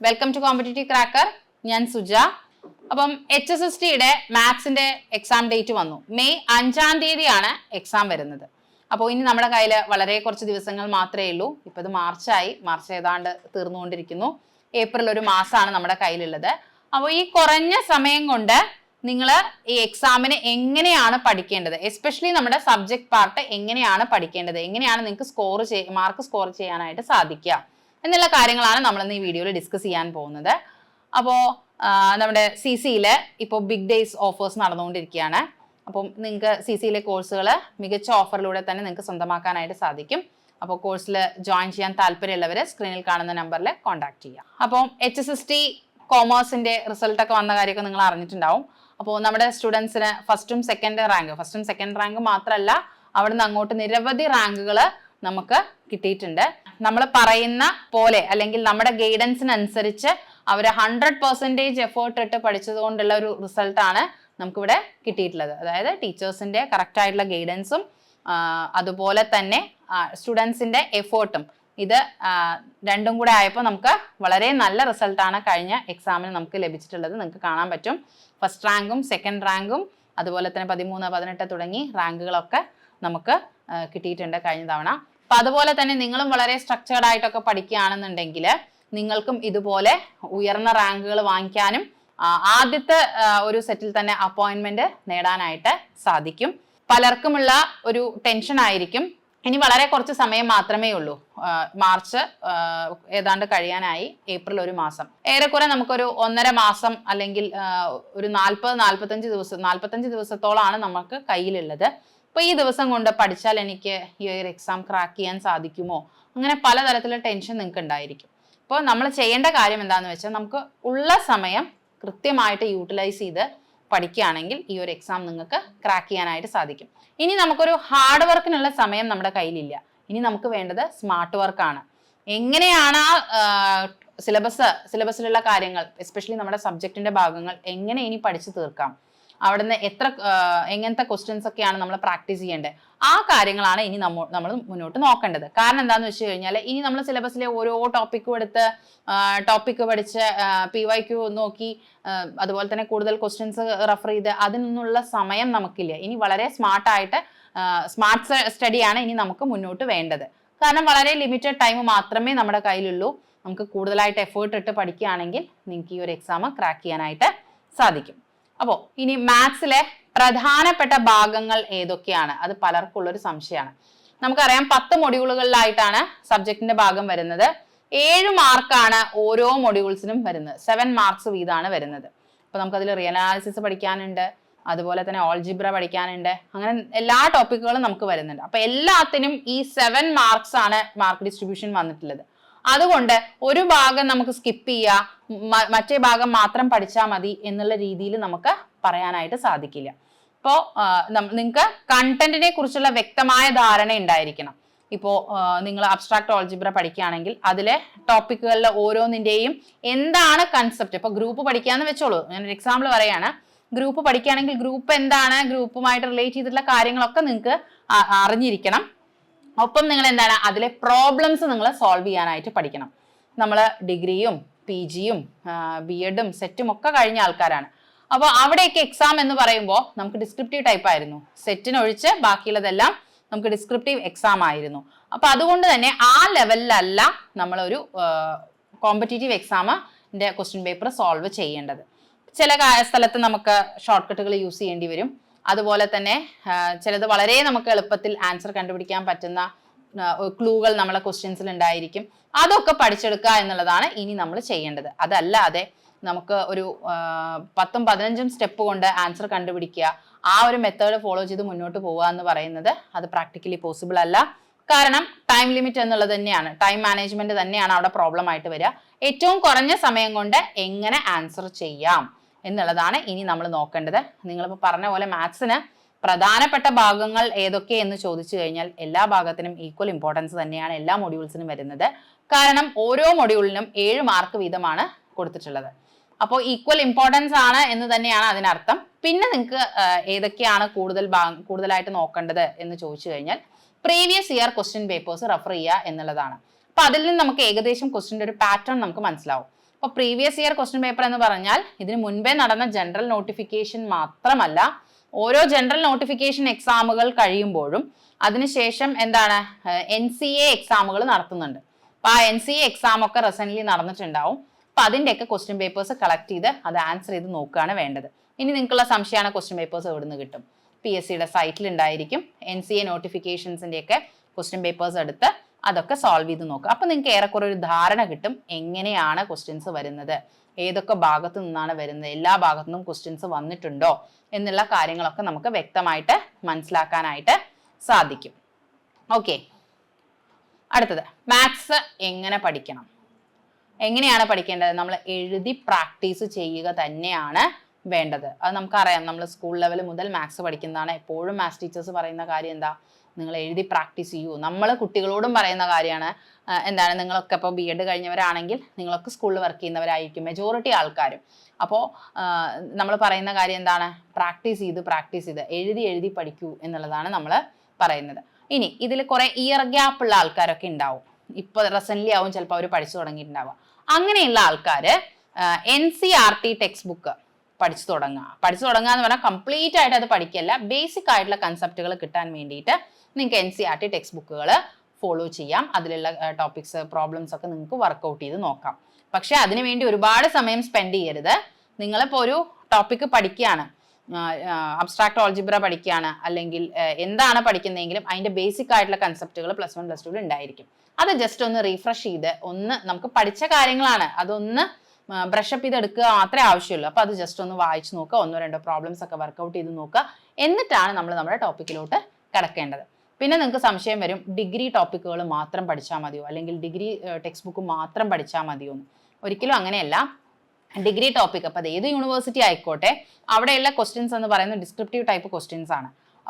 Welcome to competitive cracker. ഞാൻ സുജ. അപ്പം HSST-യുടെ മാത്സിന്റെ exam date വന്നു. മെയ് 5-ാം തീയതിയാണ് എക്സാം വരുന്നത്. അപ്പോൾ ഇനി നമ്മുടെ കയ്യിൽ വളരെ കുറച്ച് ദിവസങ്ങൾ മാത്രമേ ഉള്ളൂ. ഇപ്പം ഇത് മാർച്ചായി, മാർച്ച് ഏതാണ്ട് തീർന്നുകൊണ്ടിരിക്കുന്നു. ഏപ്രിൽ ഒരു മാസമാണ് നമ്മുടെ കയ്യിലുള്ളത്. അപ്പോൾ ഈ കുറഞ്ഞ സമയം കൊണ്ട് നിങ്ങൾ ഈ എക്സാമിന് എങ്ങനെയാണ് പഠിക്കേണ്ടത്, എസ്പെഷ്യലി നമ്മുടെ സബ്ജക്ട് പാർട്ട് എങ്ങനെയാണ് പഠിക്കേണ്ടത്, എങ്ങനെയാണ് നിങ്ങൾക്ക് മാർക്ക് സ്കോർ ചെയ്യാനായിട്ട് സാധിക്കുക എന്നുള്ള കാര്യങ്ങളാണ് നമ്മളിന്ന് ഈ വീഡിയോയിൽ ഡിസ്കസ് ചെയ്യാൻ പോകുന്നത്. അപ്പോൾ നമ്മുടെ CC-യിൽ ഇപ്പോൾ ബിഗ് ഡേയ്സ് ഓഫേഴ്സ് നടന്നുകൊണ്ടിരിക്കുകയാണ്. അപ്പം നിങ്ങൾക്ക് CC-യിലെ കോഴ്സുകൾ മികച്ച ഓഫറിലൂടെ തന്നെ നിങ്ങൾക്ക് സ്വന്തമാക്കാനായിട്ട് സാധിക്കും. അപ്പോൾ കോഴ്സിൽ ജോയിൻ ചെയ്യാൻ താല്പര്യമുള്ളവർ സ്ക്രീനിൽ കാണുന്ന നമ്പറിൽ കോൺടാക്ട് ചെയ്യുക. അപ്പോൾ HSST കോമേഴ്സിന്റെ റിസൾട്ടൊക്കെ വന്ന കാര്യമൊക്കെ നിങ്ങൾ അറിഞ്ഞിട്ടുണ്ടാവും. അപ്പോൾ നമ്മുടെ സ്റ്റുഡൻസിന് ഫസ്റ്റും സെക്കൻഡ് റാങ്ക് മാത്രമല്ല, അവിടുന്ന് അങ്ങോട്ട് നിരവധി റാങ്കുകൾ നമുക്ക് കിട്ടിയിട്ടുണ്ട്. നമ്മൾ പറയുന്ന പോലെ അല്ലെങ്കിൽ നമ്മുടെ ഗൈഡൻസിനനുസരിച്ച് അവർ 100% എഫേർട്ട് ഇട്ട് പഠിച്ചത് കൊണ്ടുള്ള ഒരു റിസൾട്ടാണ് നമുക്കിവിടെ കിട്ടിയിട്ടുള്ളത്. അതായത് ടീച്ചേഴ്സിന്റെ കറക്റ്റ് ആയിട്ടുള്ള ഗൈഡൻസും അതുപോലെ തന്നെ സ്റ്റുഡൻസിന്റെ എഫേർട്ടും, ഇത് രണ്ടും കൂടെ ആയപ്പോൾ നമുക്ക് വളരെ നല്ല റിസൾട്ടാണ് കഴിഞ്ഞ എക്സാമിന് നമുക്ക് ലഭിച്ചിട്ടുള്ളത്. നിങ്ങൾക്ക് കാണാൻ പറ്റും. ഫസ്റ്റ് റാങ്കും സെക്കൻഡ് റാങ്കും അതുപോലെ തന്നെ 13, 18 തുടങ്ങി റാങ്കുകളൊക്കെ നമുക്ക് കിട്ടിയിട്ടുണ്ട് കഴിഞ്ഞ തവണ. അപ്പൊ അതുപോലെ തന്നെ നിങ്ങളും വളരെ സ്ട്രക്ചേർഡ് ആയിട്ടൊക്കെ പഠിക്കുകയാണെന്നുണ്ടെങ്കിൽ നിങ്ങൾക്കും ഇതുപോലെ ഉയർന്ന റാങ്കുകൾ വാങ്ങിക്കാനും ആദ്യത്തെ ഒരു സെറ്റിൽ തന്നെ അപ്പോയിന്റ്മെന്റ് നേടാനായിട്ട് സാധിക്കും. പലർക്കുമുള്ള ഒരു ടെൻഷൻ ആയിരിക്കും, ഇനി വളരെ കുറച്ച് സമയം മാത്രമേ ഉള്ളൂ, മാർച്ച് ഏതാണ്ട് കഴിയാനായി, ഏപ്രിൽ ഒരു മാസം, ഏറെക്കുറെ നമുക്കൊരു 1.5 മാസം അല്ലെങ്കിൽ ഒരു 40-45 ദിവസത്തോളമാണ് നമുക്ക് കയ്യിലുള്ളത്. അപ്പൊ ഈ ദിവസം കൊണ്ട് പഠിച്ചാൽ എനിക്ക് ഈ ഒരു എക്സാം ക്രാക്ക് ചെയ്യാൻ സാധിക്കുമോ, അങ്ങനെ പലതരത്തിലുള്ള ടെൻഷൻ നിങ്ങൾക്ക് ഉണ്ടായിരിക്കും. അപ്പോൾ നമ്മൾ ചെയ്യേണ്ട കാര്യം എന്താണെന്ന് വെച്ചാൽ, നമുക്ക് ഉള്ള സമയം കൃത്യമായിട്ട് യൂട്ടിലൈസ് ചെയ്ത് പഠിക്കുകയാണെങ്കിൽ ഈ ഒരു എക്സാം നിങ്ങൾക്ക് ക്രാക്ക് ചെയ്യാനായിട്ട് സാധിക്കും. ഇനി നമുക്കൊരു ഹാർഡ് വർക്കിനുള്ള സമയം നമ്മുടെ കയ്യിലില്ല. ഇനി നമുക്ക് വേണ്ടത് സ്മാർട്ട് വർക്കാണ്. എങ്ങനെയാണ് സിലബസിലുള്ള കാര്യങ്ങൾ, എസ്പെഷ്യലി നമ്മുടെ സബ്ജക്റ്റിന്റെ ഭാഗങ്ങൾ എങ്ങനെ ഇനി പഠിച്ചു തീർക്കാം, അവിടുന്ന് എങ്ങനത്തെ ക്വസ്റ്റ്യൻസ് ഒക്കെയാണ് നമ്മൾ പ്രാക്ടീസ് ചെയ്യേണ്ടത്, ആ കാര്യങ്ങളാണ് ഇനി നമ്മൾ മുന്നോട്ട് നോക്കേണ്ടത്. കാരണം എന്താണെന്ന് വെച്ച് കഴിഞ്ഞാൽ, ഇനി നമ്മൾ സിലബസിലെ ഓരോ ടോപ്പിക്കും എടുത്ത് ടോപ്പിക്ക് പഠിച്ച് PYQ നോക്കി അതുപോലെ തന്നെ കൂടുതൽ ക്വസ്റ്റ്യൻസ് റെഫർ ചെയ്ത് അതിനൊന്നുള്ള സമയം നമുക്കില്ല. ഇനി വളരെ സ്മാർട്ട് സ്റ്റഡിയാണ് ഇനി നമുക്ക് മുന്നോട്ട് വേണ്ടത്. കാരണം വളരെ ലിമിറ്റഡ് ടൈം മാത്രമേ നമ്മുടെ കയ്യിലുള്ളൂ. നമുക്ക് കൂടുതലായിട്ട് എഫേർട്ട് ഇട്ട് പഠിക്കുകയാണെങ്കിൽ നിങ്ങൾക്ക് ഈ ഒരു എക്സാം ക്രാക്ക് ചെയ്യാനായിട്ട് സാധിക്കും. അപ്പോൾ ഇനി മാത്സിലെ പ്രധാനപ്പെട്ട ഭാഗങ്ങൾ ഏതൊക്കെയാണ്, അത് പലർക്കും ഉള്ളൊരു സംശയമാണ്. നമുക്കറിയാം 10 മൊഡ്യൂളുകളിലായിട്ടാണ് സബ്ജക്റ്റിന്റെ ഭാഗം വരുന്നത്. 7 മാർക്കാണ് ഓരോ മൊഡ്യൂൾസിനും വരുന്നത്. 7 മാർക്സ് വീതമാണ് വരുന്നത്. അപ്പൊ നമുക്കതിൽ റിയൽ അനാലിസിസ് പഠിക്കാനുണ്ട്, അതുപോലെ തന്നെ ഓൾജിബ്ര പഠിക്കാനുണ്ട്, അങ്ങനെ എല്ലാ ടോപ്പിക്കുകളും നമുക്ക് വരുന്നുണ്ട്. അപ്പൊ എല്ലാത്തിനും ഈ 7 മാർക്സ് ആണ് മാർക്ക് ഡിസ്ട്രിബ്യൂഷൻ വന്നിട്ടുള്ളത്. അതുകൊണ്ട് ഒരു ഭാഗം നമുക്ക് സ്കിപ്പ് ചെയ്യാം, മറ്റേ ഭാഗം മാത്രം പഠിച്ചാൽ മതി എന്നുള്ള രീതിയിൽ നമുക്ക് പറയാനായിട്ട് സാധിക്കില്ല. ഇപ്പോൾ നിങ്ങൾക്ക് കണ്ടന്റിനെ കുറിച്ചുള്ള വ്യക്തമായ ധാരണ ഉണ്ടായിരിക്കണം. ഇപ്പോൾ നിങ്ങൾ അബ്സ്ട്രാക്ട് ഓൾജിബ്ര പഠിക്കുകയാണെങ്കിൽ അതിലെ ടോപ്പിക്കുകളിലെ ഓരോന്നിന്റെയും എന്താണ് കൺസെപ്റ്റ്. ഇപ്പൊ ഗ്രൂപ്പ് പഠിക്കാന്ന് വെച്ചോളൂ, ഞാനൊരു എക്സാമ്പിൾ പറയാണ്. ഗ്രൂപ്പ് പഠിക്കുകയാണെങ്കിൽ ഗ്രൂപ്പ് എന്താണ്, ഗ്രൂപ്പുമായിട്ട് റിലേറ്റ് ചെയ്തിട്ടുള്ള കാര്യങ്ങളൊക്കെ നിങ്ങൾക്ക് അറിഞ്ഞിരിക്കണം. ഒപ്പം നിങ്ങൾ എന്താണ് അതിലെ പ്രോബ്ലംസ് നിങ്ങൾ സോൾവ് ചെയ്യാനായിട്ട് പഠിക്കണം. നമ്മൾ ഡിഗ്രിയും PGയും B.Edഉം സെറ്റും ഒക്കെ കഴിഞ്ഞ ആൾക്കാരാണ്. അപ്പോൾ അവിടെയൊക്കെ എക്സാം എന്ന് പറയുമ്പോൾ നമുക്ക് ഡിസ്ക്രിപ്റ്റീവ് ടൈപ്പ് ആയിരുന്നു. സെറ്റിനൊഴിച്ച് ബാക്കിയുള്ളതെല്ലാം നമുക്ക് ഡിസ്ക്രിപ്റ്റീവ് എക്സാം ആയിരുന്നു. അപ്പൊ അതുകൊണ്ട് തന്നെ ആ ലെവലിലല്ല നമ്മളൊരു കോമ്പറ്റേറ്റീവ് എക്സാമിന്റെ ക്വസ്റ്റ്യൻ പേപ്പർ സോൾവ് ചെയ്യേണ്ടത്. ചില സ്ഥലത്ത് നമുക്ക് ഷോർട്ട് കട്ടുകൾ യൂസ് ചെയ്യേണ്ടി വരും. അതുപോലെ തന്നെ ചിലത് വളരെ നമുക്ക് എളുപ്പത്തിൽ ആൻസർ കണ്ടുപിടിക്കാൻ പറ്റുന്ന ക്ലൂകൾ നമ്മളെ ക്വസ്റ്റ്യൻസിൽ ഉണ്ടായിരിക്കും. അതൊക്കെ പഠിച്ചെടുക്കുക എന്നുള്ളതാണ് ഇനി നമ്മൾ ചെയ്യേണ്ടത്. അതല്ലാതെ നമുക്ക് ഒരു 10-15 സ്റ്റെപ്പ് കൊണ്ട് ആൻസർ കണ്ടുപിടിക്കുക, ആ ഒരു മെത്തേഡ് ഫോളോ ചെയ്ത് മുന്നോട്ട് പോവുക എന്ന് പറയുന്നത് അത് പ്രാക്ടിക്കലി പോസിബിൾ അല്ല. കാരണം ടൈം ലിമിറ്റ് എന്നുള്ളത് തന്നെയാണ്, ടൈം മാനേജ്മെന്റ് തന്നെയാണ് അവിടെ പ്രോബ്ലം ആയിട്ട് വരിക. ഏറ്റവും കുറഞ്ഞ സമയം കൊണ്ട് എങ്ങനെ ആൻസർ ചെയ്യാം എന്നുള്ളതാണ് ഇനി നമ്മൾ നോക്കേണ്ടത്. നിങ്ങളിപ്പോൾ പറഞ്ഞ പോലെ മാത്സിന് പ്രധാനപ്പെട്ട ഭാഗങ്ങൾ ഏതൊക്കെ എന്ന് ചോദിച്ചു കഴിഞ്ഞാൽ എല്ലാ ഭാഗത്തിനും ഈക്വൽ ഇമ്പോർട്ടൻസ് തന്നെയാണ് എല്ലാ മൊഡ്യൂൾസിനും വരുന്നത്. കാരണം ഓരോ മൊഡ്യൂളിനും 7 മാർക്ക് വീതമാണ് കൊടുത്തിട്ടുള്ളത്. അപ്പോൾ ഈക്വൽ ഇമ്പോർട്ടൻസ് ആണ് എന്ന് തന്നെയാണ് അതിനർത്ഥം. പിന്നെ നിങ്ങൾക്ക് ഏതൊക്കെയാണ് കൂടുതലായിട്ട് നോക്കേണ്ടത് എന്ന് ചോദിച്ചു കഴിഞ്ഞാൽ previous year question papers refer ചെയ്യുക എന്നുള്ളതാണ്. അപ്പൊ അതിൽ നിന്ന് നമുക്ക് ഏകദേശം ക്വസ്റ്റ്യൻ്റെ ഒരു പാറ്റേൺ നമുക്ക് മനസ്സിലാവും. അപ്പോൾ പ്രീവിയസ് ഇയർ ക്വസ്റ്റ്യൻ പേപ്പർ എന്ന് പറഞ്ഞാൽ ഇതിന് മുൻപേ നടന്ന ജനറൽ നോട്ടിഫിക്കേഷൻ മാത്രമല്ല, ഓരോ ജനറൽ നോട്ടിഫിക്കേഷൻ എക്സാമുകൾ കഴിയുമ്പോഴും അതിനുശേഷം എന്താണ് NCA എക്സാമുകൾ നടത്തുന്നുണ്ട്. അപ്പൊ ആ NCA എക്സാം ഒക്കെ റീസെന്റ് നടന്നിട്ടുണ്ടാവും. അപ്പൊ അതിന്റെയൊക്കെ ക്വസ്റ്റ്യൻ പേപ്പേഴ്സ് കളക്ട് ചെയ്ത് അത് ആൻസർ ചെയ്ത് നോക്കുകയാണ് വേണ്ടത്. ഇനി നിങ്ങൾക്കുള്ള സംശയമാണ് ക്വസ്റ്റ്യൻ പേപ്പേഴ്സ് എവിടെ നിന്ന് കിട്ടും? PSCയുടെ സൈറ്റിൽ ഉണ്ടായിരിക്കും. NCA നോട്ടിഫിക്കേഷൻസിന്റെ ഒക്കെ ക്വസ്റ്റ്യൻ പേപ്പേഴ്സ് എടുത്ത് അതൊക്കെ സോൾവ് ചെയ്ത് നോക്കുക. അപ്പൊ നിങ്ങൾക്ക് ഏറെക്കുറെ ഒരു ധാരണ കിട്ടും എങ്ങനെയാണ് ക്വസ്റ്റ്യൻസ് വരുന്നത്, ഏതൊക്കെ ഭാഗത്തു നിന്നാണ് വരുന്നത്, എല്ലാ ഭാഗത്തു നിന്നും ക്വസ്റ്റ്യൻസ് വന്നിട്ടുണ്ടോ എന്നുള്ള കാര്യങ്ങളൊക്കെ നമുക്ക് വ്യക്തമായിട്ട് മനസ്സിലാക്കാനായിട്ട് സാധിക്കും. ഓക്കെ, അടുത്തത് മാത്സ് എങ്ങനെ പഠിക്കണം? എങ്ങനെയാണ് പഠിക്കേണ്ടത്? നമ്മൾ എഴുതി പ്രാക്ടീസ് ചെയ്യുക തന്നെയാണ് വേണ്ടത്. അത് നമുക്കറിയാം, നമ്മൾ സ്കൂൾ ലെവൽ മുതൽ മാത്സ് പഠിക്കുന്നതാണ്. എപ്പോഴും മാത്സ് ടീച്ചേഴ്സ് പറയുന്ന കാര്യം എന്താ? നിങ്ങൾ എഴുതി പ്രാക്ടീസ് ചെയ്യൂ. നമ്മൾ കുട്ടികളോടും പറയുന്ന കാര്യമാണ്. എന്താണ്, നിങ്ങളൊക്കെ ഇപ്പോൾ BEd കഴിഞ്ഞവരാണെങ്കിൽ നിങ്ങളൊക്കെ സ്കൂളിൽ വർക്ക് ചെയ്യുന്നവരായിരിക്കും മെജോറിറ്റി ആൾക്കാരും. അപ്പോൾ നമ്മൾ പറയുന്ന കാര്യം എന്താണ്? പ്രാക്ടീസ് ചെയ്ത് എഴുതി പഠിക്കൂ എന്നുള്ളതാണ് നമ്മൾ പറയുന്നത്. ഇനി ഇതിൽ കുറെ ഇയർ ഗ്യാപ്പ് ഉള്ള ആൾക്കാരൊക്കെ ഉണ്ടാവും. ഇപ്പോൾ റീസെന്റ് ആവും ചിലപ്പോൾ അവർ പഠിച്ചു തുടങ്ങിയിട്ടുണ്ടാവുക. അങ്ങനെയുള്ള ആൾക്കാർ NCERT ടെക്സ്റ്റ് ബുക്ക് പഠിച്ചു തുടങ്ങുക എന്ന് പറഞ്ഞാൽ കംപ്ലീറ്റ് ആയിട്ട് അത് പഠിക്കല്ല, ബേസിക് ആയിട്ടുള്ള കൺസെപ്റ്റുകൾ കിട്ടാൻ വേണ്ടിയിട്ട് നിങ്ങൾക്ക് NCERT ടെക്സ്റ്റ് ബുക്കുകൾ ഫോളോ ചെയ്യാം. അതിലുള്ള ടോപ്പിക്സ്, പ്രോബ്ലംസ് ഒക്കെ നിങ്ങൾക്ക് വർക്കൗട്ട് ചെയ്ത് നോക്കാം. പക്ഷെ അതിനുവേണ്ടി ഒരുപാട് സമയം സ്പെൻഡ് ചെയ്യരുത്. നിങ്ങളിപ്പോൾ ഒരു ടോപ്പിക്ക് പഠിക്കുകയാണ്, അബ്സ്ട്രാക്ട് ഓൾജിബ്ര പഠിക്കുകയാണ്, അല്ലെങ്കിൽ എന്താണ് പഠിക്കുന്നതെങ്കിലും അതിന്റെ ബേസിക് ആയിട്ടുള്ള കൺസെപ്റ്റുകൾ +1 +2 ഉണ്ടായിരിക്കും. അത് ജസ്റ്റ് ഒന്ന് റീഫ്രഷ് ചെയ്ത് നമുക്ക് പഠിച്ച കാര്യങ്ങളാണ് അതൊന്ന് ബ്രഷപ്പ് ചെയ്തെടുക്കുക മാത്രമേ ആവശ്യമുള്ളൂ. അപ്പോൾ അത് ജസ്റ്റ് ഒന്ന് വായിച്ചു നോക്കുക, 1-2 പ്രോബ്ലംസ് ഒക്കെ വർക്കൗട്ട് ചെയ്ത് നോക്കുക. എന്നിട്ടാണ് നമ്മൾ നമ്മുടെ ടോപ്പിക്കിലോട്ട് കിടക്കേണ്ടത്. പിന്നെ നിങ്ങൾക്ക് സംശയം വരും, ഡിഗ്രി ടോപ്പിക്കുകൾ മാത്രം പഠിച്ചാൽ മതിയോ, അല്ലെങ്കിൽ ഡിഗ്രി ടെക്സ്റ്റ് ബുക്ക് മാത്രം പഠിച്ചാൽ മതിയോ എന്ന്. ഒരിക്കലും അങ്ങനെയല്ല. ഡിഗ്രി ടോപ്പിക്, അപ്പോൾ അത് ഏത് യൂണിവേഴ്സിറ്റി ആയിക്കോട്ടെ, അവിടെയുള്ള ക്വസ്റ്റ്യൻസ് എന്ന് പറയുന്നത് ഡിസ്ക്രിപ്റ്റീവ് ടൈപ്പ് ക്വസ്റ്റ്യൻസ് ആണ്.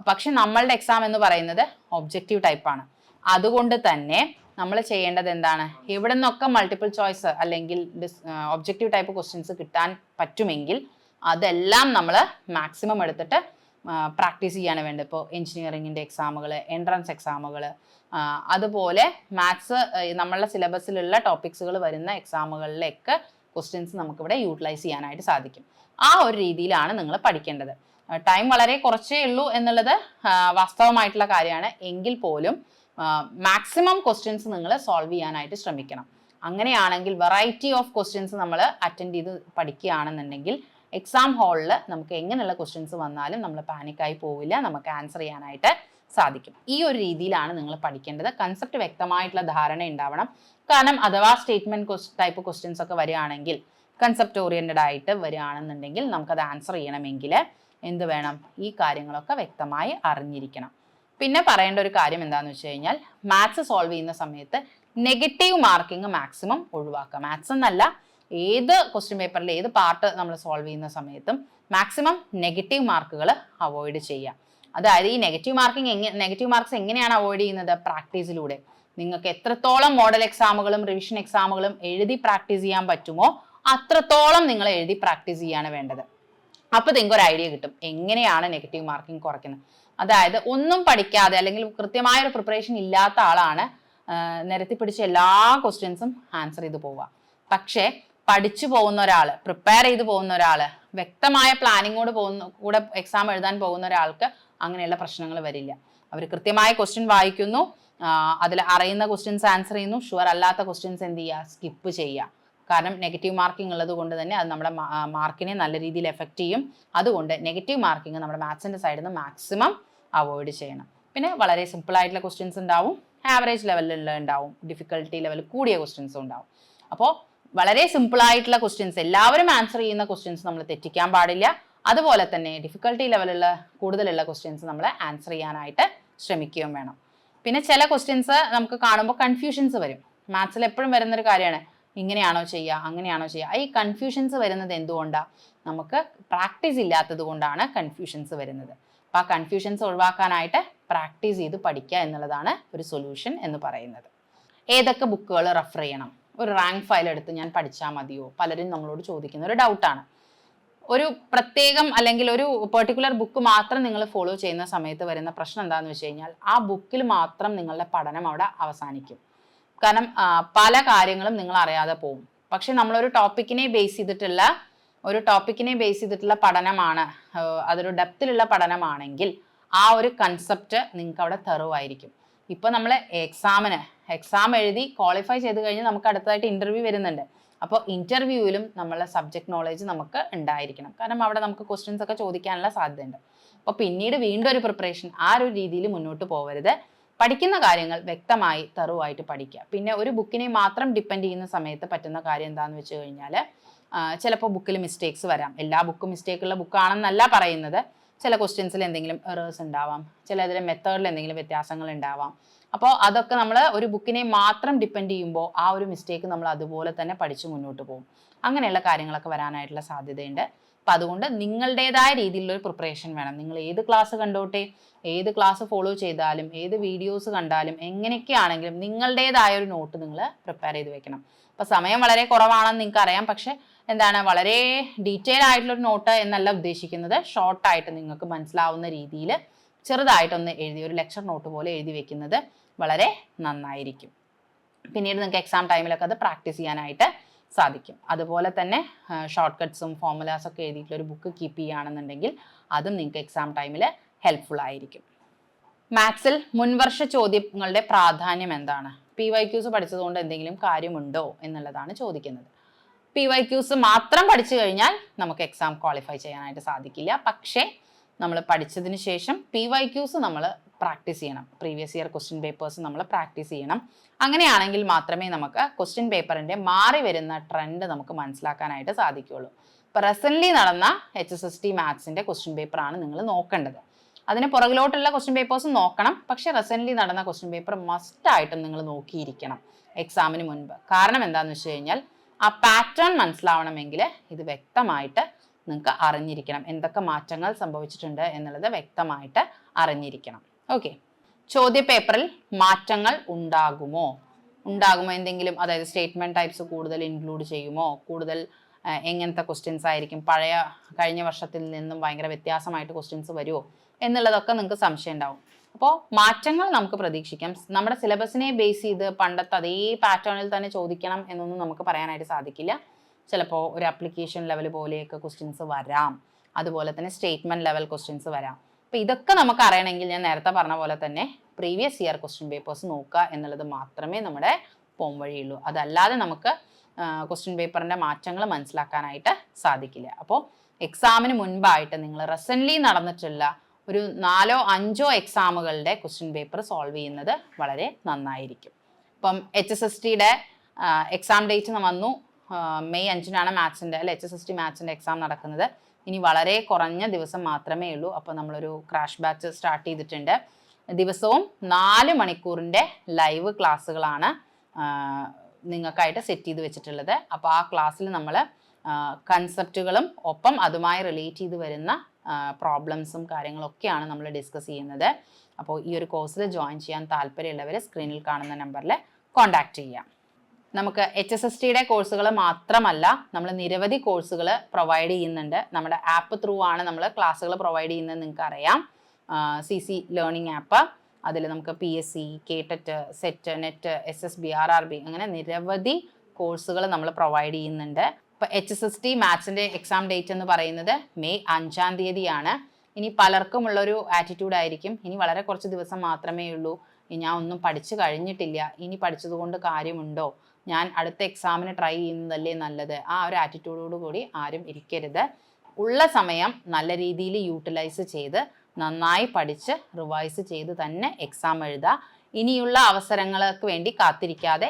പക്ഷെ നമ്മളുടെ എക്സാം എന്ന് പറയുന്നത് ഒബ്ജക്റ്റീവ് ടൈപ്പാണ്. അതുകൊണ്ട് തന്നെ നമ്മൾ ചെയ്യേണ്ടത് എന്താണ്? ഇവിടെ നിന്നൊക്കെ മൾട്ടിപ്പിൾ ചോയ്സ് അല്ലെങ്കിൽ ഒബ്ജക്റ്റീവ് ടൈപ്പ് ക്വസ്റ്റ്യൻസ് കിട്ടാൻ പറ്റുമെങ്കിൽ അതെല്ലാം നമ്മൾ മാക്സിമം എടുത്തിട്ട് പ്രാക്ടീസ് ചെയ്യാണ് വേണ്ടത്. ഇപ്പോൾ എഞ്ചിനീയറിംഗിൻ്റെ എക്സാമുകൾ, എൻട്രൻസ് എക്സാമുകൾ, അതുപോലെ മാത്സ് നമ്മളുടെ സിലബസിലുള്ള ടോപ്പിക്സുകൾ വരുന്ന എക്സാമുകളിലൊക്കെ ക്വസ്റ്റ്യൻസ് നമുക്കിവിടെ യൂട്ടിലൈസ് ചെയ്യാനായിട്ട് സാധിക്കും. ആ ഒരു രീതിയിലാണ് നിങ്ങൾ പഠിക്കേണ്ടത്. ടൈം വളരെ കുറച്ചേ ഉള്ളൂ എന്നുള്ളത് വാസ്തവമായിട്ടുള്ള കാര്യമാണ്. എങ്കിൽ പോലും മാക്സിമം ക്വസ്റ്റ്യൻസ് നിങ്ങൾ സോൾവ് ചെയ്യാനായിട്ട് ശ്രമിക്കണം. അങ്ങനെയാണെങ്കിൽ വെറൈറ്റി ഓഫ് ക്വസ്റ്റ്യൻസ് നമ്മൾ അറ്റൻഡ് ചെയ്ത് പഠിക്കുകയാണെന്നുണ്ടെങ്കിൽ എക്സാം ഹാളിൽ നമുക്ക് എങ്ങനെയുള്ള ക്വസ്റ്റ്യൻസ് വന്നാലും നമ്മൾ പാനിക്കായി പോവില്ല, നമുക്ക് ആൻസർ ചെയ്യാനായിട്ട് സാധിക്കും. ഈ ഒരു രീതിയിലാണ് നിങ്ങൾ പഠിക്കേണ്ടത്. കൺസെപ്റ്റ് വ്യക്തമായിട്ടുള്ള ധാരണ ഉണ്ടാവണം. കാരണം അഥവാ സ്റ്റേറ്റ്മെന്റ് ടൈപ്പ് ക്വസ്റ്റ്യൻസ് ഒക്കെ വരികയാണെങ്കിൽ, കൺസെപ്റ്റ് ഓറിയന്റഡ് ആയിട്ട് വരികയാണെന്നുണ്ടെങ്കിൽ നമുക്കത് ആൻസർ ചെയ്യണമെങ്കിൽ എന്ത് വേണം? ഈ കാര്യങ്ങളൊക്കെ വ്യക്തമായി അറിഞ്ഞിരിക്കണം. പിന്നെ പറയേണ്ട ഒരു കാര്യം എന്താണെന്ന് വെച്ച് കഴിഞ്ഞാൽ, മാത്സ് സോൾവ് ചെയ്യുന്ന സമയത്ത് നെഗറ്റീവ് മാർക്കിംഗ് മാക്സിമം ഒഴിവാക്കുക. മാത്സ് എന്നല്ല, ഏത് ക്വസ്റ്റ്യൻ പേപ്പറിൽ ഏത് പാർട്ട് നമ്മൾ സോൾവ് ചെയ്യുന്ന സമയത്തും മാക്സിമം നെഗറ്റീവ് മാർക്കുകൾ അവോയ്ഡ് ചെയ്യുക. അതായത് ഈ നെഗറ്റീവ് മാർക്സ് എങ്ങനെയാണ് അവോയ്ഡ് ചെയ്യുന്നത്? പ്രാക്ടീസിലൂടെ. നിങ്ങൾക്ക് എത്രത്തോളം മോഡൽ എക്സാമുകളും റിവിഷൻ എക്സാമുകളും എഴുതി പ്രാക്ടീസ് ചെയ്യാൻ പറ്റുമോ അത്രത്തോളം നിങ്ങൾ എഴുതി പ്രാക്ടീസ് ചെയ്യാണ് വേണ്ടത്. അപ്പോൾ നിങ്ങൾക്ക് ഒരു ഐഡിയ കിട്ടും എങ്ങനെയാണ് നെഗറ്റീവ് മാർക്കിംഗ് കുറയ്ക്കുന്നത്. അതായത് ഒന്നും പഠിക്കാതെ അല്ലെങ്കിൽ കൃത്യമായ ഒരു പ്രിപ്പറേഷൻ ഇല്ലാത്ത ആളാണ് നിരത്തി പിടിച്ച എല്ലാ ക്വസ്റ്റ്യൻസും ആൻസർ ചെയ്ത് പോവുക. പക്ഷേ പഠിച്ചു പോകുന്ന ഒരാൾ, പ്രിപ്പയർ ചെയ്ത് പോകുന്ന ഒരാൾ, വ്യക്തമായ പ്ലാനിങ്ങോട് കൂടെ എക്സാം എഴുതാൻ പോകുന്ന ഒരാൾക്ക് അങ്ങനെയുള്ള പ്രശ്നങ്ങൾ വരില്ല. അവർ കൃത്യമായ ക്വസ്റ്റ്യൻ വായിക്കുന്നു, അതിൽ അറിയുന്ന ക്വസ്റ്റ്യൻസ് ആൻസർ ചെയ്യുന്നു, ഷുവർ അല്ലാത്ത ക്വസ്റ്റ്യൻസ് എന്ത് ചെയ്യുക? സ്കിപ്പ് ചെയ്യുക. കാരണം നെഗറ്റീവ് മാർക്കിംഗ് ഉള്ളത് കൊണ്ട് തന്നെ അത് നമ്മുടെ മാർക്കിനെ നല്ല രീതിയിൽ എഫക്റ്റ് ചെയ്യും. അതുകൊണ്ട് നെഗറ്റീവ് മാർക്കിംഗ് നമ്മുടെ മാത്സിൻ്റെ സൈഡിൽ നിന്ന് മാക്സിമം അവോയ്ഡ് ചെയ്യണം. പിന്നെ വളരെ സിമ്പിൾ ആയിട്ടുള്ള ക്വസ്റ്റ്യൻസ് ഉണ്ടാവും, ആവറേജ് ലെവലിലുള്ള ഉണ്ടാവും, ഡിഫിക്കൽട്ടി ലെവൽ കൂടിയ ക്വസ്റ്റ്യൻസും ഉണ്ടാവും. അപ്പോൾ വളരെ സിമ്പിൾ ആയിട്ടുള്ള ക്വസ്റ്റ്യൻസ്, എല്ലാവരും ആൻസർ ചെയ്യുന്ന ക്വസ്റ്റ്യൻസ് നമ്മൾ തെറ്റിക്കാൻ പാടില്ല. അതുപോലെ തന്നെ ഡിഫിക്കൽട്ടി ലെവലുള്ള കൂടുതലുള്ള ക്വസ്റ്റ്യൻസ് നമ്മൾ ആൻസർ ചെയ്യാനായിട്ട് ശ്രമിക്കുകയും വേണം. പിന്നെ ചില ക്വസ്റ്റ്യൻസ് നമുക്ക് കാണുമ്പോൾ കൺഫ്യൂഷൻസ് വരും. മാത്സിൽ എപ്പോഴും വരുന്നൊരു കാര്യമാണ്, ഇങ്ങനെയാണോ ചെയ്യുക, അങ്ങനെയാണോ ചെയ്യുക. ഈ കൺഫ്യൂഷൻസ് വരുന്നത് എന്തുകൊണ്ടാണ്? നമുക്ക് പ്രാക്ടീസ് ഇല്ലാത്തത് കൊണ്ടാണ് കൺഫ്യൂഷൻസ് വരുന്നത്. അപ്പോൾ ആ കൺഫ്യൂഷൻസ് ഒഴിവാക്കാനായിട്ട് പ്രാക്ടീസ് ചെയ്ത് പഠിക്കുക എന്നുള്ളതാണ് ഒരു സൊല്യൂഷൻ എന്ന് പറയുന്നത്. ഏതൊക്കെ ബുക്കുകൾ റെഫർ ചെയ്യണം? ഒരു റാങ്ക് ഫയൽ എടുത്ത് ഞാൻ പഠിച്ചാൽ മതിയോ? പലരും നമ്മളോട് ചോദിക്കുന്ന ഒരു ഡൗട്ടാണ്. ഒരു പ്രത്യേകം അല്ലെങ്കിൽ ഒരു പെർട്ടിക്കുലർ ബുക്ക് മാത്രം നിങ്ങൾ ഫോളോ ചെയ്യുന്ന സമയത്ത് വരുന്ന പ്രശ്നം എന്താണെന്ന് വെച്ച് കഴിഞ്ഞാൽ, ആ ബുക്കിൽ മാത്രം നിങ്ങളുടെ പഠനം അവിടെ അവസാനിക്കും. കാരണം പല കാര്യങ്ങളും നിങ്ങൾ അറിയാതെ പോകും. പക്ഷെ നമ്മളൊരു ടോപ്പിക്കിനെ ബേസ് ചെയ്തിട്ടുള്ള പഠനമാണ്, അതൊരു ഡെപ്തിലുള്ള പഠനമാണെങ്കിൽ ആ ഒരു കൺസെപ്റ്റ് നിങ്ങൾക്ക് അവിടെ തെറുവായിരിക്കും. ഇപ്പൊ നമ്മൾ എക്സാം എഴുതി ക്വാളിഫൈ ചെയ്ത് കഴിഞ്ഞാൽ നമുക്ക് അടുത്തതായിട്ട് ഇന്റർവ്യൂ വരുന്നുണ്ട്. അപ്പോൾ ഇന്റർവ്യൂവിലും നമ്മളെ സബ്ജക്ട് നോളേജ് നമുക്ക് ഉണ്ടായിരിക്കണം. കാരണം അവിടെ നമുക്ക് ക്വസ്റ്റ്യൻസ് ഒക്കെ ചോദിക്കാനുള്ള സാധ്യതയുണ്ട്. അപ്പോൾ പിന്നീട് വീണ്ടും ഒരു പ്രിപ്പറേഷൻ ആ ഒരു രീതിയിൽ മുന്നോട്ട് പോകരുത്. പഠിക്കുന്ന കാര്യങ്ങൾ വ്യക്തമായി തെറുവായിട്ട് പഠിക്കുക. പിന്നെ ഒരു ബുക്കിനെ മാത്രം ഡിപ്പെൻഡ് ചെയ്യുന്ന സമയത്ത് പറ്റുന്ന കാര്യം എന്താണെന്ന് വെച്ച് കഴിഞ്ഞാൽ ചിലപ്പോൾ ബുക്കിൽ മിസ്റ്റേക്സ് വരാം. എല്ലാ ബുക്കും മിസ്റ്റേക്കുള്ള ബുക്കാണെന്നല്ല പറയുന്നത്. ചില ക്വസ്റ്റ്യൻസിൽ എന്തെങ്കിലും എറേഴ്സ് ഉണ്ടാവാം, ചിലതിലെ മെത്തേഡിൽ എന്തെങ്കിലും വ്യത്യാസങ്ങൾ ഉണ്ടാവാം. അപ്പോൾ അതൊക്കെ നമ്മൾ ഒരു ബുക്കിനെ മാത്രം ഡിപ്പെൻഡ് ചെയ്യുമ്പോൾ ആ ഒരു മിസ്റ്റേക്ക് നമ്മൾ അതുപോലെ തന്നെ പഠിച്ച് മുന്നോട്ട് പോകും. അങ്ങനെയുള്ള കാര്യങ്ങളൊക്കെ വരാനായിട്ടുള്ള സാധ്യതയുണ്ട്. അപ്പം അതുകൊണ്ട് നിങ്ങളുടേതായ രീതിയിലുള്ളൊരു പ്രിപ്പറേഷൻ വേണം. നിങ്ങൾ ഏത് ക്ലാസ് കണ്ടോട്ടെ, ഏത് ക്ലാസ് ഫോളോ ചെയ്താലും, ഏത് വീഡിയോസ് കണ്ടാലും, എങ്ങനെയൊക്കെയാണെങ്കിലും നിങ്ങളുടേതായ ഒരു നോട്ട് നിങ്ങൾ പ്രിപ്പയർ ചെയ്ത് വെക്കണം. അപ്പം സമയം വളരെ കുറവാണെന്ന് നിങ്ങൾക്ക് അറിയാം. പക്ഷെ വളരെ ഡീറ്റെയിൽ ആയിട്ടുള്ളൊരു നോട്ട് എന്നല്ല ഉദ്ദേശിക്കുന്നത്. ഷോർട്ടായിട്ട് നിങ്ങൾക്ക് മനസ്സിലാവുന്ന രീതിയിൽ ചെറുതായിട്ടൊന്ന് എഴുതി ഒരു ലെക്ചർ നോട്ട് പോലെ എഴുതി വെക്കുന്നത് വളരെ നന്നായിരിക്കും. പിന്നീട് നിങ്ങൾക്ക് എക്സാം ടൈമിലൊക്കെ അത് പ്രാക്ടീസ് ചെയ്യാനായിട്ട് സാധിക്കും. അതുപോലെ തന്നെ ഷോർട്ട് കട്ട്സും ഫോർമുലാസും ഒക്കെ എഴുതിയിട്ടുള്ള ഒരു ബുക്ക് കീപ്പ് ചെയ്യുകയാണെന്നുണ്ടെങ്കിൽ അതും നിങ്ങൾക്ക് എക്സാം ടൈമിൽ ഹെൽപ്ഫുൾ ആയിരിക്കും. മാത്സിൽ മുൻവർഷ ചോദ്യങ്ങളുടെ പ്രാധാന്യം എന്താണ്? PYQs പഠിച്ചതുകൊണ്ട് എന്തെങ്കിലും കാര്യമുണ്ടോ എന്നുള്ളതാണ് ചോദിക്കുന്നത്. PYQs മാത്രം പഠിച്ചു കഴിഞ്ഞാൽ നമുക്ക് എക്സാം ക്വാളിഫൈ ചെയ്യാനായിട്ട് സാധിക്കില്ല. പക്ഷേ നമ്മൾ പഠിച്ചതിന് ശേഷം PYQs നമ്മൾ പ്രാക്ടീസ് ചെയ്യണം. പ്രീവിയസ് ഇയർ ക്വസ്റ്റ്യൻ പേപ്പേഴ്സ് നമ്മൾ പ്രാക്ടീസ് ചെയ്യണം. അങ്ങനെയാണെങ്കിൽ മാത്രമേ നമുക്ക് ക്വസ്റ്റ്യൻ പേപ്പറിൻ്റെ മാറി വരുന്ന ട്രെൻഡ് നമുക്ക് മനസ്സിലാക്കാനായിട്ട് സാധിക്കുകയുള്ളൂ. ഇപ്പോൾ റെസൻ്റ്ലി നടന്ന HSST മാത്സിൻ്റെ ക്വസ്റ്റ്യൻ പേപ്പറാണ് നിങ്ങൾ നോക്കേണ്ടത്. അതിന് പുറകിലോട്ടുള്ള ക്വസ്റ്റ്യൻ പേപ്പേഴ്സും നോക്കണം. പക്ഷേ റെസൻ്റ്ലി നടന്ന ക്വസ്റ്റ്യൻ പേപ്പർ മസ്റ്റായിട്ടും നിങ്ങൾ നോക്കിയിരിക്കണം എക്സാമിന് മുൻപ്. കാരണം എന്താണെന്ന് വെച്ച് കഴിഞ്ഞാൽ ആ പാറ്റേൺ മനസ്സിലാവണമെങ്കിൽ ഇത് വ്യക്തമായിട്ട് നിങ്ങൾക്ക് അറിഞ്ഞിരിക്കണം. എന്തൊക്കെ മാറ്റങ്ങൾ സംഭവിച്ചിട്ടുണ്ട് എന്നുള്ളത് വ്യക്തമായിട്ട് അറിഞ്ഞിരിക്കണം. ഓക്കെ, ചോദ്യപേപ്പറിൽ മാറ്റങ്ങൾ ഉണ്ടാകുമോ എന്തെങ്കിലും, അതായത് സ്റ്റേറ്റ്മെന്റ് ടൈപ്സ് കൂടുതൽ ഇൻക്ലൂഡ് ചെയ്യുമോ, കൂടുതൽ എങ്ങനത്തെ ക്വസ്റ്റ്യൻസ് ആയിരിക്കും, കഴിഞ്ഞ വർഷത്തിൽ നിന്നും ഭയങ്കര വ്യത്യാസമായിട്ട് ക്വസ്റ്റ്യൻസ് വരുമോ എന്നുള്ളതൊക്കെ നിങ്ങൾക്ക് സംശയം ഉണ്ടാവും. അപ്പോൾ മാറ്റങ്ങൾ നമുക്ക് പ്രതീക്ഷിക്കാം. നമ്മുടെ സിലബസിനെ ബേസ് ചെയ്ത് പണ്ടത്തെ അതേ പാറ്റേണിൽ തന്നെ ചോദിക്കണം എന്നൊന്നും നമുക്ക് പറയാനായിട്ട് സാധിക്കില്ല. ചിലപ്പോൾ ഒരു ആപ്ലിക്കേഷൻ ലെവൽ പോലെയൊക്കെ ക്വസ്റ്റ്യൻസ് വരാം. അതുപോലെ തന്നെ സ്റ്റേറ്റ്മെന്റ് ലെവൽ ക്വസ്റ്റ്യൻസ് വരാം. അപ്പോൾ ഇതൊക്കെ നമുക്ക് അറിയണമെങ്കിൽ ഞാൻ നേരത്തെ പറഞ്ഞ പോലെ തന്നെ പ്രീവിയസ് ഇയർ ക്വസ്റ്റ്യൻ പേപ്പേഴ്സ് നോക്കുക എന്നുള്ളത് മാത്രമേ നമ്മുടെ പോംവഴിയുള്ളൂ. അതല്ലാതെ നമുക്ക് ക്വസ്റ്റ്യൻ പേപ്പറിൻ്റെ മാറ്റങ്ങൾ മനസ്സിലാക്കാനായിട്ട് സാധിക്കില്ല. അപ്പോൾ എക്സാമിന് മുൻപായിട്ട് നിങ്ങൾ റീസെൻ്റ്ലി നടന്നിട്ടുള്ള ഒരു 4-5 എക്സാമുകളുടെ ക്വസ്റ്റ്യൻ പേപ്പർ സോൾവ് ചെയ്യുന്നത് വളരെ നന്നായിരിക്കും. ഇപ്പം HSSTയുടെ എക്സാം ഡേറ്റ് വന്നു. മെയ് 5-നാണ് മാത്സിൻ്റെ HSST മാത്സിൻ്റെ എക്സാം നടക്കുന്നത്. ഇനി വളരെ കുറഞ്ഞ ദിവസം മാത്രമേ ഉള്ളൂ. അപ്പോൾ നമ്മളൊരു ക്രാഷ് ബാച്ച് സ്റ്റാർട്ട് ചെയ്തിട്ടുണ്ട്. ദിവസവും 4 മണിക്കൂറിൻ്റെ ലൈവ് ക്ലാസ്സുകളാണ് നിങ്ങൾക്കായിട്ട് സെറ്റ് ചെയ്ത് വെച്ചിട്ടുള്ളത്. അപ്പോൾ ആ ക്ലാസ്സിൽ നമ്മൾ കൺസെപ്റ്റുകളും ഒപ്പം അതുമായി റിലേറ്റ് ചെയ്ത് വരുന്ന പ്രോബ്ലംസും കാര്യങ്ങളൊക്കെയാണ് നമ്മൾ ഡിസ്കസ് ചെയ്യുന്നത്. അപ്പോൾ ഈ ഒരു കോഴ്സിൽ ജോയിൻ ചെയ്യാൻ താല്പര്യമുള്ളവർ സ്ക്രീനിൽ കാണുന്ന നമ്പറിൽ കോൺടാക്റ്റ് ചെയ്യാം. നമുക്ക് HSSTയുടെ കോഴ്സുകൾ മാത്രമല്ല, നമ്മൾ നിരവധി കോഴ്സുകൾ പ്രൊവൈഡ് ചെയ്യുന്നുണ്ട്. നമ്മുടെ ആപ്പ് ത്രൂ ആണ് നമ്മൾ ക്ലാസ്സുകൾ പ്രൊവൈഡ് ചെയ്യുന്നത്. നിങ്ങൾക്ക് അറിയാം, CC ലേണിംഗ് ആപ്പ്. അതിൽ നമുക്ക് PSC, KTET, set, net, SSB, RRB അങ്ങനെ നിരവധി കോഴ്സുകൾ നമ്മൾ പ്രൊവൈഡ് ചെയ്യുന്നുണ്ട്. ഇപ്പോൾ HSST മാത്സിൻ്റെ എക്സാം ഡേറ്റ് എന്ന് പറയുന്നത് മെയ് 5-ാം തീയതിയാണ്. ഇനി പലർക്കും ഉള്ളൊരു ആറ്റിറ്റ്യൂഡ് ആയിരിക്കും, ഇനി വളരെ കുറച്ച് ദിവസം മാത്രമേ ഉള്ളൂ, ഞാൻ ഒന്നും പഠിച്ചു കഴിഞ്ഞിട്ടില്ല, ഇനി പഠിച്ചതുകൊണ്ട് കാര്യമുണ്ടോ, ഞാൻ അടുത്ത എക്സാമിന് ട്രൈ ചെയ്യുന്നതല്ലേ നല്ലത്. ആ ഒരു ആറ്റിറ്റ്യൂഡോട് കൂടി ആരും ഇരിക്കരുത്. ഉള്ള സമയം നല്ല രീതിയിൽ യൂട്ടിലൈസ് ചെയ്ത് നന്നായി പഠിച്ച് റിവൈസ് ചെയ്ത് തന്നെ എക്സാം എഴുതുക. ഇനിയുള്ള അവസരങ്ങൾക്ക് വേണ്ടി കാത്തിരിക്കാതെ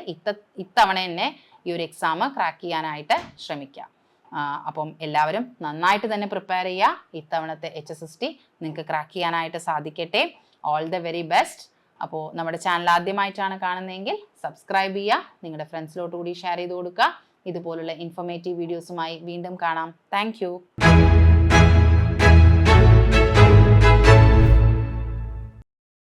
ഇത്തവണ തന്നെ ഈ ഒരു എക്സാം ക്രാക്ക് ചെയ്യാനായിട്ട് ശ്രമിക്കുക. അപ്പം എല്ലാവരും നന്നായിട്ട് തന്നെ പ്രിപ്പയർ ചെയ്യുക. ഇത്തവണത്തെ HSST നിങ്ങൾക്ക് ക്രാക്ക് ചെയ്യാനായിട്ട് സാധിക്കട്ടെ. All the very best. അപ്പോൾ നമ്മുടെ ചാനൽ ആദ്യമായിട്ടാണ് കാണുന്നതെങ്കിൽ സബ്സ്ക്രൈബ് ചെയ്യുക, നിങ്ങളുടെ ഫ്രണ്ട്സിലോട്ട് കൂടി ഷെയർ ചെയ്ത് കൊടുക്കുക. ഇതുപോലുള്ള ഇൻഫോർമേറ്റീവ് വീഡിയോസുമായി വീണ്ടും കാണാം. താങ്ക്